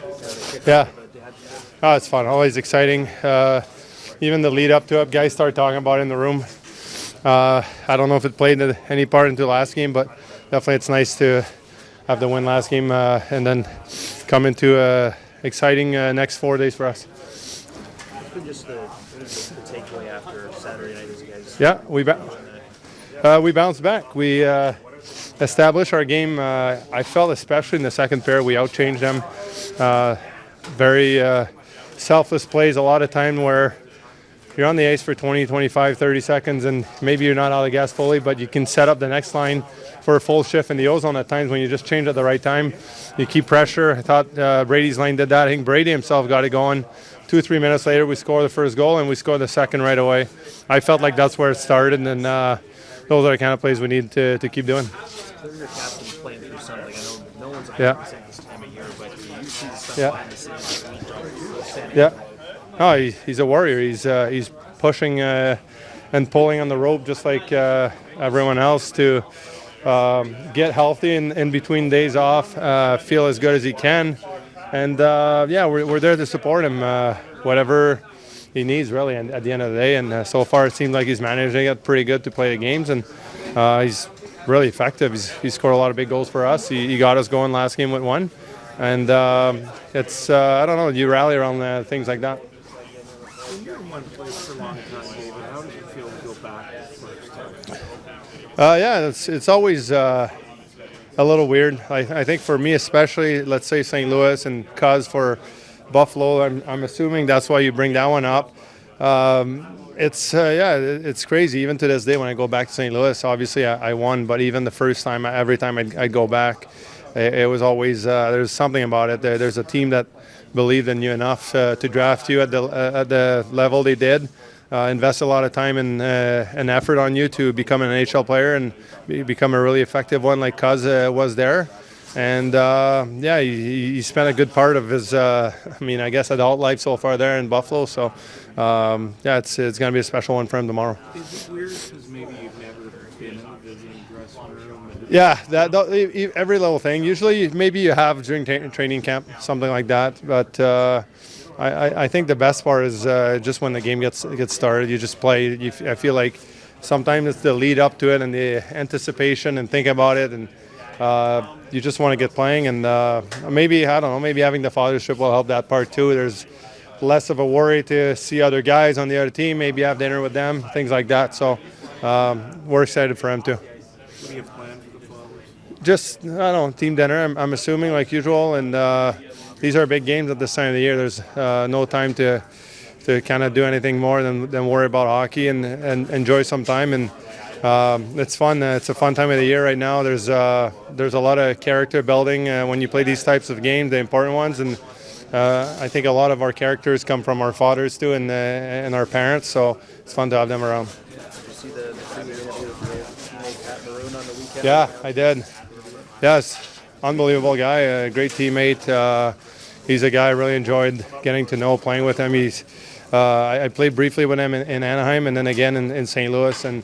back to the kick. Yeah. Oh, it's fun. Always exciting. Even the lead up to it, guys start talking about it in the room. I don't know if it played any part into the last game, but definitely it's nice to have the win last game and then come into exciting next 4 days for us. What's been just the takeaway after Saturday night as you guys? Yeah, we bounced back. We established our game. I felt especially in the second period we outchanged them. Very selfless plays a lot of time where you're on the ice for 20, 25, 30 seconds and maybe you're not out of the gas fully, but you can set up the next line for a full shift in the ozone at times when you just change at the right time. You keep pressure. I thought Brady's line did that. I think Brady himself got it going. 2-3 minutes later, we scored the first goal and we scored the second right away. I felt like that's where it started, and those are the kind of plays we need to keep doing. Your captain's playing through something. I know no one's 100% this time of year, but you see the stuff behind the scenes. Yeah. Oh, he's a warrior. He's pushing and pulling on the rope just like everyone else to get healthy in between days off, feel as good as he can. And, we're there to support him, whatever he needs, really, and at the end of the day. And so far it seems like he's managing it pretty good to play the games, and he's really effective. He's scored a lot of big goals for us. He got us going last game with one. And it's, I don't know, you rally around things like that. When you're in one place for a long time, David, how does it feel to go back first? It's always a little weird. I think for me especially, let's say St. Louis and Cuz for Buffalo, I'm assuming that's why you bring that one up. It's crazy. Even to this day when I go back to St. Louis, obviously I won, but even the first time, every time I'd go back, it was always, there's something about it. There's a team that believed in you enough to draft you at the level they did, invest a lot of time and effort on you to become an NHL player and become a really effective one like Cuz was there. And he spent a good part of his, I guess, adult life so far there in Buffalo. So, it's going to be a special one for him tomorrow. Is it weird because maybe you've never been in a visiting dressing room? Yeah, every little thing. Usually, maybe you have during training camp, something like that. But I think the best part is just when the game gets started, you just play. I feel like sometimes it's the lead up to it and the anticipation and think about it, and you just want to get playing. And maybe having the fathership will help that part too. There's less of a worry to see other guys on the other team, maybe have dinner with them, things like that. So we're excited for him too. What do you have planned for the Flowers? Just, team dinner, I'm assuming, like usual. And these are big games at this time of the year. There's no time to kind of do anything more than worry about hockey and enjoy some time. And it's fun. It's a fun time of the year right now. There's a lot of character building when you play these types of games, the important ones. And I think a lot of our characters come from our fathers too and our parents. So it's fun to have them around. Did you see the interview with your teammate Perron on the weekend? Yeah, I did. Yes, unbelievable guy, a great teammate. He's a guy I really enjoyed getting to know, playing with him. I played briefly with him in Anaheim and then again in St. Louis. And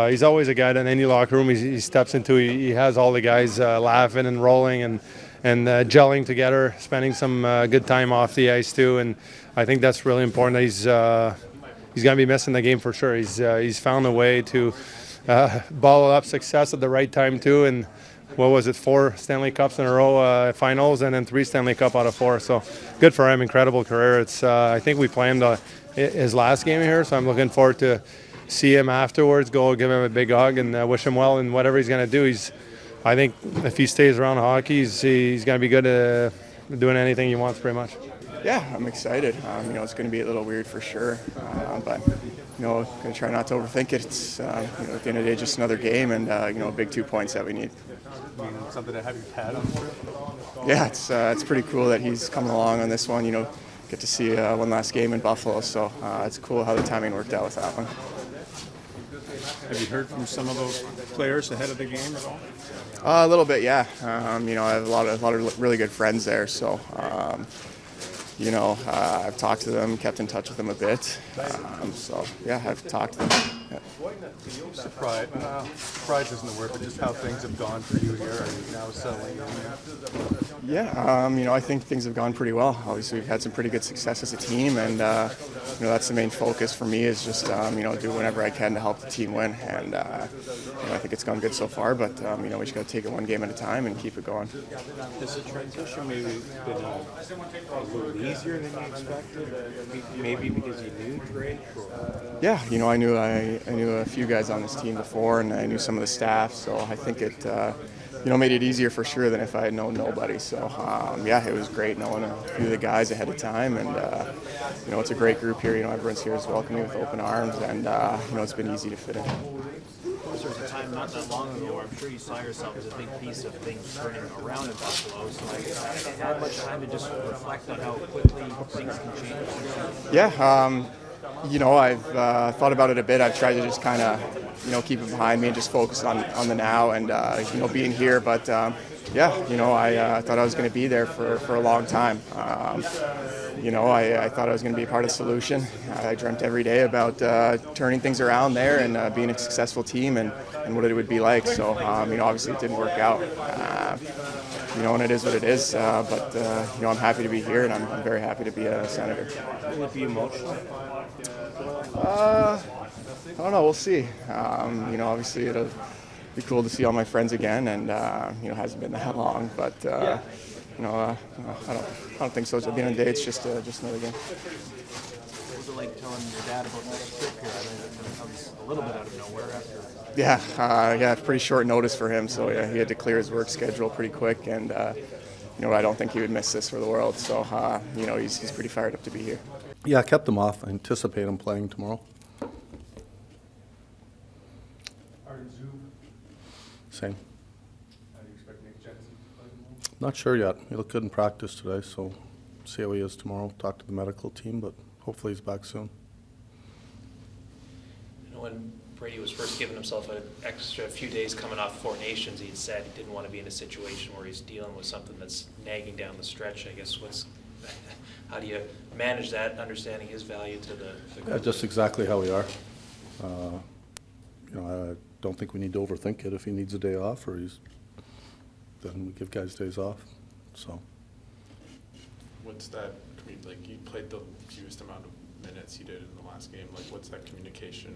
he's always a guy that in any locker room he steps into, he has all the guys laughing and rolling and gelling together, spending some good time off the ice too. And I think that's really important. He's going to be missing the game for sure. He's found a way to bottle up success at the right time too. And what was it, 4 Stanley Cups in a row, finals, and then 3 Stanley Cup out of 4. So good for him, incredible career. It's I think we planned his last game here, so I'm looking forward to see him afterwards, go give him a big hug and wish him well in whatever he's going to do. I think if he stays around hockey, he's going to be good at doing anything he wants pretty much. Yeah, I'm excited. It's going to be a little weird for sure, but going to try not to overthink it. It's at the end of the day, just another game, and big 2 points that we need. Something to have your pad on. Yeah, it's pretty cool that he's coming along on this one. Get to see one last game in Buffalo, so it's cool how the timing worked out with that one. Have you heard from some of those players ahead of the game at all? A little bit, yeah. I have a lot of really good friends there, so I've talked to them, kept in touch with them a bit. I've talked to them. Surprise isn't the word, but just how things have gone for you here. Are you now settling in here? Yeah, I think things have gone pretty well. Obviously, we've had some pretty good success as a team, and that's the main focus for me is just do whatever I can to help the team win. And I think it's gone good so far, but we just got to take it one game at a time and keep it going. Has the transition maybe been a little easier than you expected? Maybe because you knew Drake? Yeah, I knew a few guys on this team before, and I knew some of the staff, so I think it made it easier for sure than if I had known nobody. So it was great knowing a few of the guys ahead of time, and it's a great group here. Everyone's here is welcoming with open arms, and it's been easy to fit in. There was a time not that long ago where I'm sure you saw yourself as a big piece of things turning around in Buffalo. So have you had much time to just reflect on how quickly things can change? Yeah, I've thought about it a bit. I've tried to just kind of, keep it behind me and just focus on the now and, being here. But, I thought I was going to be there for a long time. I thought I was going to be a part of the solution. I dreamt every day about turning things around there and being a successful team and what it would be like. So, obviously it didn't work out. And it is what it is. But I'm happy to be here, and I'm very happy to be a Senator. Will it be emotional? I don't know. We'll see. Obviously it'll be cool to see all my friends again, and it hasn't been that long, but I don't think so. At the end of the day, it's just another game. What was it like telling your dad about that trip here? I think it comes a little bit out of nowhere after. Yeah, pretty short notice for him. So he had to clear his work schedule pretty quick, and I don't think he would miss this for the world. So he's pretty fired up to be here. Yeah, I kept him off. I anticipate him playing tomorrow. Same. How do you expect Nick Jensen to play tomorrow? Not sure yet. He looked good in practice today, so see how he is tomorrow. Talk to the medical team, but hopefully he's back soon. When Brady was first giving himself an extra few days coming off Four Nations, he had said he didn't want to be in a situation where he's dealing with something that's nagging down the stretch. I guess how do you manage that, understanding his value to the Yeah, just exactly how we are. I don't think we need to overthink it. If he needs a day off, then we give guys days off. So. What's that? Like, you played the fewest amount of minutes you did in the last game. Like, what's that communication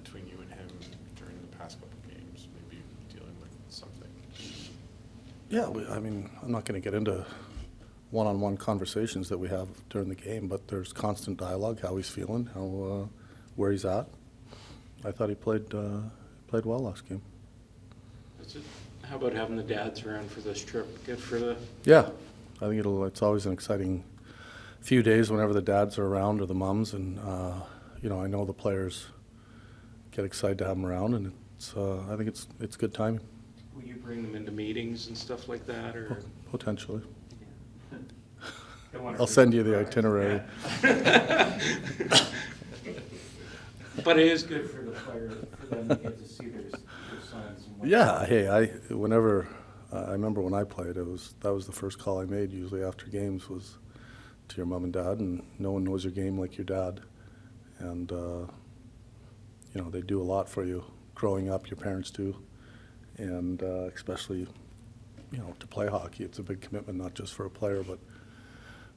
between you and him during the past couple of games? Maybe dealing with something. Yeah, I'm not going to get into one-on-one conversations that we have during the game, but there's constant dialogue, how he's feeling, where he's at. I thought he played well last game. How about having the dads around for this trip? Good for the... Yeah, I think it's always an exciting few days whenever the dads are around or the mums, and I know the players get excited to have them around, and I think it's good timing. Will you bring them into meetings and stuff like that, or...? Potentially. I'll send you the itinerary. But it is good for the players, for them to get to see their sons. And Yeah, hey, I remember when I played, that was the first call I made usually after games was to your mom and dad, and no one knows your game like your dad. And, they do a lot for you growing up, your parents do. And especially, to play hockey, it's a big commitment, not just for a player, but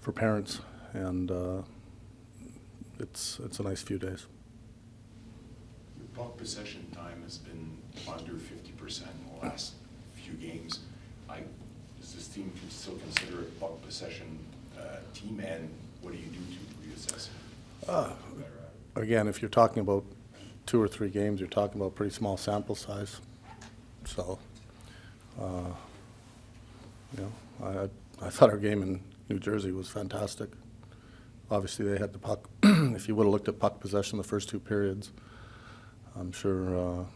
for parents. And it's a nice few days. Your puck possession time has been under 50% in the last few games. Does this team still consider it puck possession team, and what do you do to reassess? Again, if you're talking about 2 or 3 games, you're talking about pretty small sample size. So, I thought our game in New Jersey was fantastic. Obviously, they had the puck. If you would have looked at puck possession the first 2 periods, I'm sure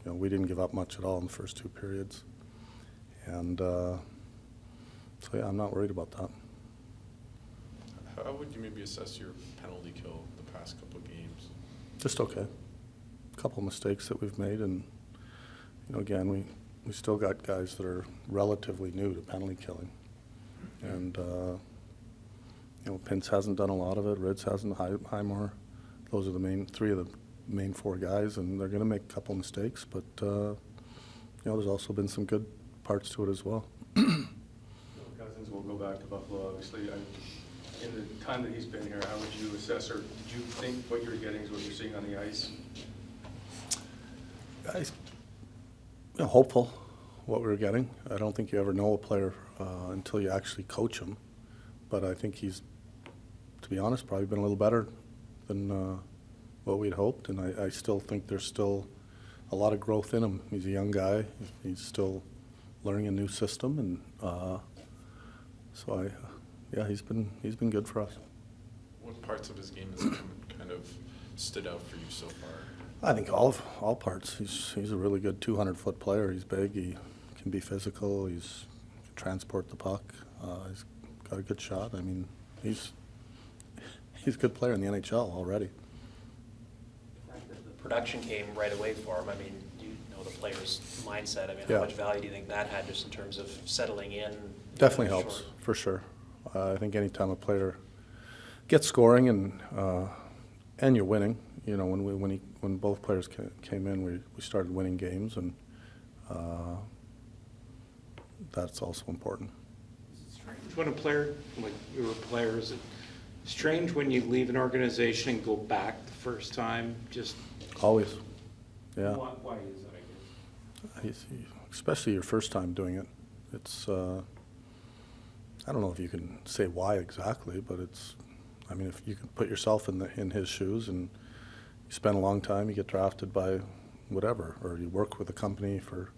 we didn't give up much at all in the first 2 periods. And I'm not worried about that. How would you maybe assess your penalty kill the past couple of games? Just okay. A couple of mistakes that we've made, and again, we still got guys that are relatively new to penalty killing, and Pintz hasn't done a lot of it. Ritz hasn't. Highmore. Those are the main 3 of the main four guys, and they're going to make a couple mistakes, but there's also been some good parts to it as well. Dylan Cozens will go back to Buffalo, obviously. In the time that he's been here, how would you assess, or did you think what you're getting is what you're seeing on the ice? Hopeful what we were getting. I don't think you ever know a player until you actually coach him, but I think he's, to be honest, probably been a little better than what we'd hoped, and I still think there's still a lot of growth in him. He's a young guy. He's still learning a new system, and he's been good for us. What parts of his game has kind of stood out for you so far? I think all parts. He's a really good 200-foot player. He's big. He can be physical. He can transport the puck. He's got a good shot. I mean, he's a good player in the NHL already. The production came right away for him. I mean, you know the player's mindset. I mean, Yeah. how much value do you think that had just in terms of settling in? Definitely helps, for sure. I think anytime a player gets scoring and you're winning, when both players came in, we started winning games, and that's also important. When a player, like we were players, it's strange when you leave an organization and go back the first time, just... Always, yeah. Why is that, I guess? Especially your first time doing it. It's, I don't know if you can say why exactly, but if you can put yourself in his shoes, and you spend a long time, you get drafted by whatever, or you work with a company for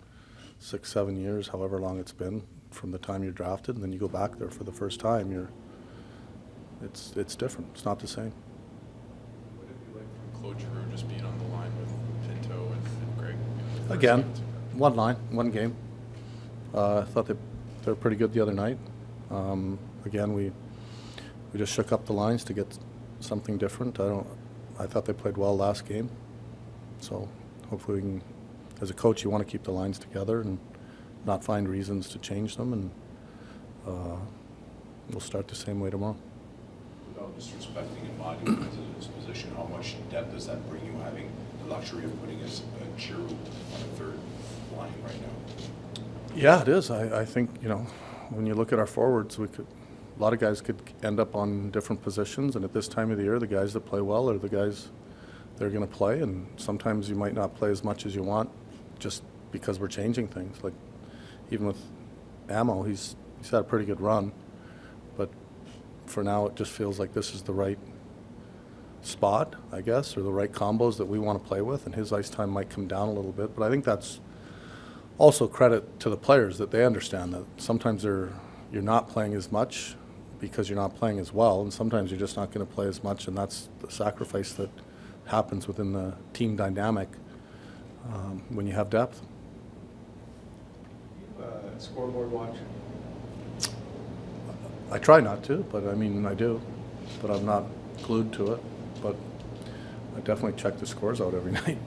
6-7 years, however long it's been from the time you're drafted, and then you go back there for the first time, it's different. It's not the same. What did you like from Claude Giroux just being on the line with Pinto and Greg? Again, one line, one game. I thought they were pretty good the other night. Again, we just shook up the lines to get something different. I thought they played well last game. So hopefully we can, as a coach, you want to keep the lines together and not find reasons to change them, and we'll start the same way tomorrow. Without disrespecting Amadio in his position, how much depth does that bring you, having the luxury of putting a Giroux on a third line right now? Yeah, it is. I think, when you look at our forwards, a lot of guys could end up on different positions, and at this time of the year, the guys that play well are the guys that are going to play, and sometimes you might not play as much as you want just because we're changing things. Like, even with Ammo, he's had a pretty good run, but for now it just feels like this is the right spot, I guess, or the right combos that we want to play with, and his ice time might come down a little bit, but I think that's also credit to the players, that they understand that sometimes you're not playing as much because you're not playing as well, and sometimes you're just not going to play as much, and that's the sacrifice that happens within the team dynamic when you have depth. Scoreboard watch? I try not to, but I do, but I'm not glued to it, but I definitely check the scores out every night.